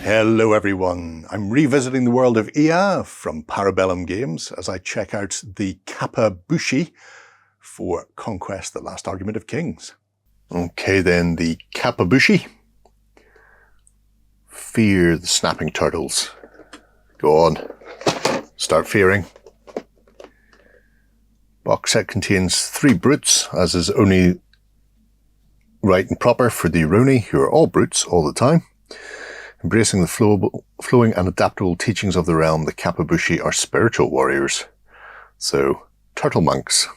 Hello everyone, I'm revisiting the world of EA from Para Bellum Games as I check out the Kappa Bushi for Conquest, the Last Argument of Kings. Okay then, the Kappa Bushi. Fear the snapping turtles. Go on, start fearing. Box set contains 3 brutes, as is only right and proper for the Yoroni, who are all brutes all the time. Embracing the flowing and adaptable teachings of the realm, the Kappa Bushi are spiritual warriors. So, turtle monks.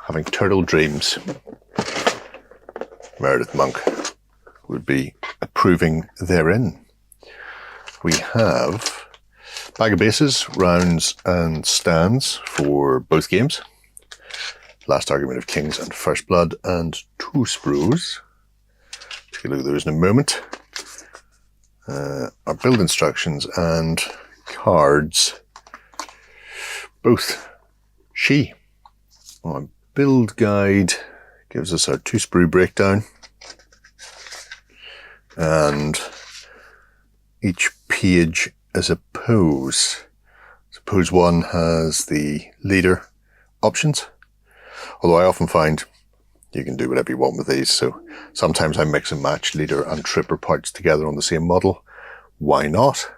Having turtle dreams. Meredith Monk would be approving therein. We have bag of bases, rounds and stands for both games. Last Argument of Kings and First Blood, and 2 sprues. Take a look at those in a moment. Our build instructions and cards, both she. Our build guide gives us our 2 sprue breakdown, and each page is a pose. So pose 1 has the leader options, although I often find you can do whatever you want with these, so sometimes I mix and match leader and trooper parts together on the same model. Why not?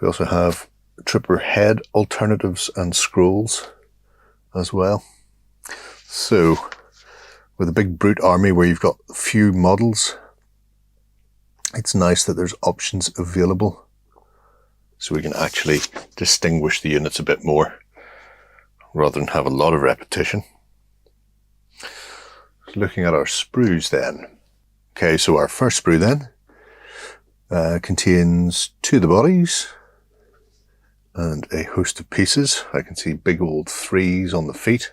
We also have trooper head alternatives and scrolls as well. So, with a big brute army where you've got few models, it's nice that there's options available so we can actually distinguish the units a bit more rather than have a lot of repetition. Looking at our sprues then. Okay, so our first sprue then contains 2 of the bodies and a host of pieces. I can see big old 3s on the feet.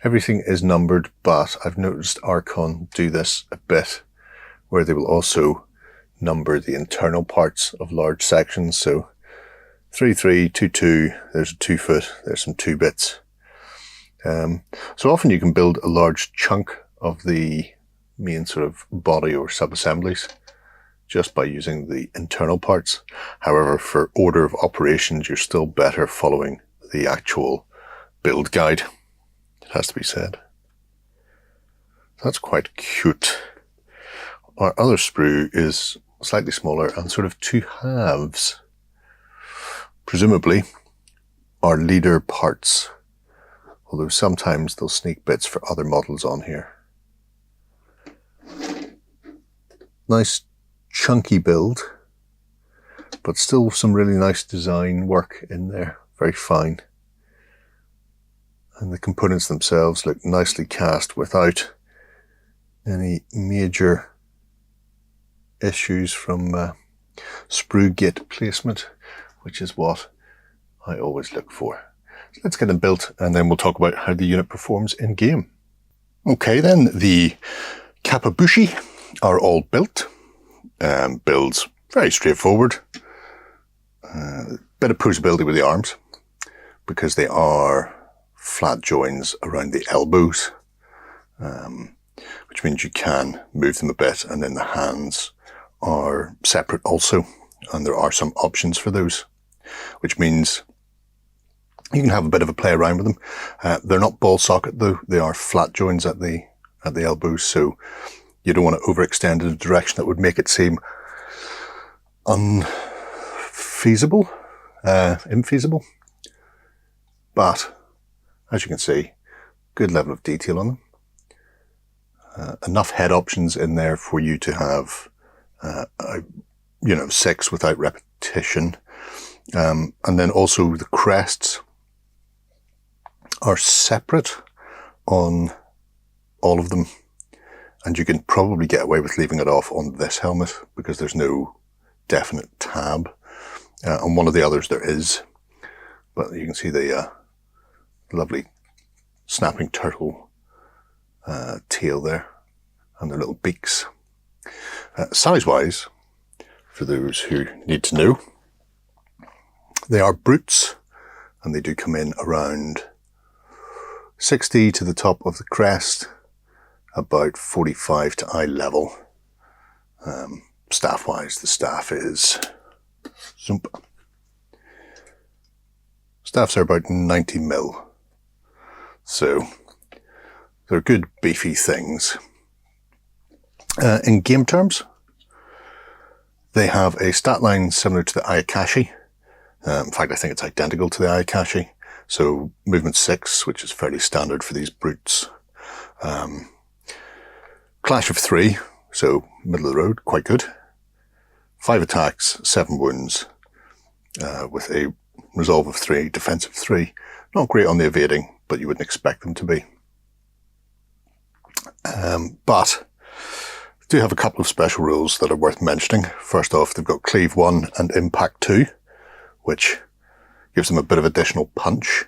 Everything is numbered, but I've noticed Archon do this a bit, where they will also number the internal parts of large sections. So 3-3, 2-2, there's a 2 foot, there's some 2 bits. So often you can build a large chunk of the main sort of body or sub-assemblies just by using the internal parts. However, for order of operations, you're still better following the actual build guide. It has to be said. That's quite cute. Our other sprue is slightly smaller and sort of 2 halves. Presumably, our leader parts. Although sometimes they'll sneak bits for other models on here. Nice chunky build, but still some really nice design work in there. Very fine. And the components themselves look nicely cast without any major issues from sprue gate placement, which is what I always look for. Let's get them built and then we'll talk about how the unit performs in game. Okay then, the Kappa Bushi are all built. Builds very straightforward. Bit of posability with the arms because they are flat joins around the elbows, which means you can move them a bit, and then the hands are separate also, and there are some options for those, which means you can have a bit of a play around with them. They're not ball socket though, they are flat joins at the elbows, so you don't want to overextend in a direction that would make it seem infeasible. But, as you can see, good level of detail on them. Enough head options in there for you to have, 6 without repetition. And then also the crests are separate on all of them, and you can probably get away with leaving it off on this helmet because there's no definite tab. On one of the others there is, but you can see the lovely snapping turtle tail there and their little beaks. Size-wise, for those who need to know, they are brutes and they do come in around 60 to the top of the crest, about 45 to eye level. staff-wise, the staff is... Staffs are about 90 mil. So they're good beefy things. In game terms, they have a stat line similar to the Ayakashi. In fact, I think it's identical to the Ayakashi. So movement 6, which is fairly standard for these brutes. Clash of 3, so middle of the road, quite good. 5 attacks, 7 wounds, with a resolve of 3, defense of 3. Not great on the evading, but you wouldn't expect them to be. But do have a couple of special rules that are worth mentioning. First off, they've got Cleave 1 and Impact 2, which gives them a bit of additional punch.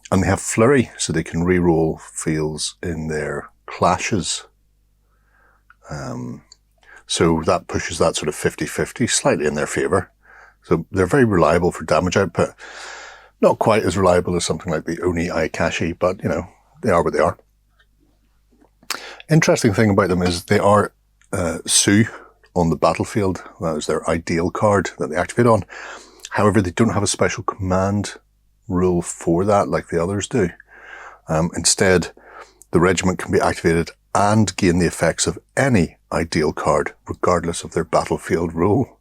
And they have Flurry, so they can reroll fields in their clashes. So that pushes that sort of 50-50 slightly in their favour. So they're very reliable for damage output. Not quite as reliable as something like the Oni Ayakashi, but, you know, they are what they are. Interesting thing about them is they are Sue on the battlefield. That is their ideal card that they activate on. However, they don't have a special command rule for that like the others do. Instead, the regiment can be activated and gain the effects of any ideal card, regardless of their battlefield rule.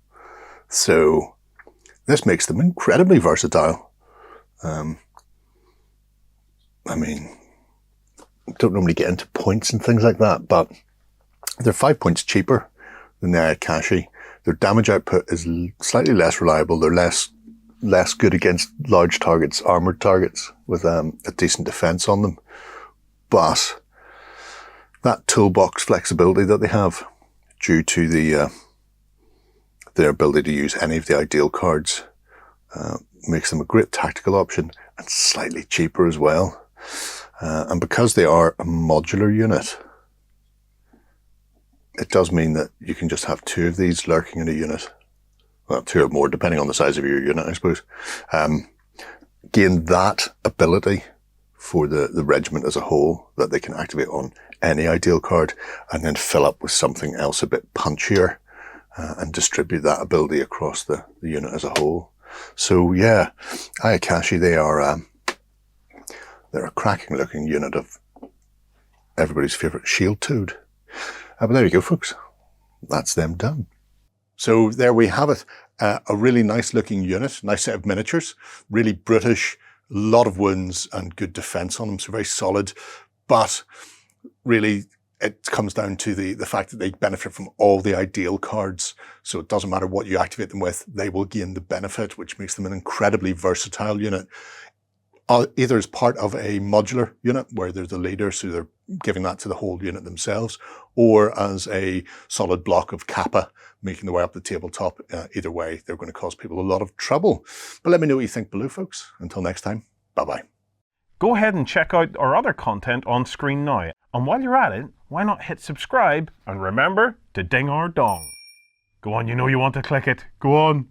So this makes them incredibly versatile. I mean, don't normally get into points and things like that, but they're 5 points cheaper than the Ayakashi. Their damage output is slightly less reliable. They're less good against large targets, armored targets, with a decent defense on them. But that toolbox flexibility that they have, due to their ability to use any of the ideal cards, makes them a great tactical option and slightly cheaper as well. And because they are a modular unit, it does mean that you can just have 2 of these lurking in a unit. Well, 2 or more, depending on the size of your unit, I suppose. Gain that ability for the regiment as a whole, that they can activate on any ideal card, and then fill up with something else a bit punchier, and distribute that ability across the unit as a whole. So yeah, Ayakashi, they're a cracking looking unit of everybody's favourite shield toad. But there you go, folks. That's them done. So there we have it. A really nice looking unit, nice set of miniatures, really British, a lot of wounds and good defense on them, so very solid. But really, it comes down to the fact that they benefit from all the ideal cards. So it doesn't matter what you activate them with, they will gain the benefit, which makes them an incredibly versatile unit. Either as part of a modular unit where they're the leader, so they're giving that to the whole unit themselves, or as a solid block of Kappa, making their way up the tabletop. Either way, they're going to cause people a lot of trouble. But let me know what you think below, folks. Until next time, bye-bye. Go ahead and check out our other content on screen now. And while you're at it, why not hit subscribe and remember to ding our dong. Go on, you know you want to click it. Go on.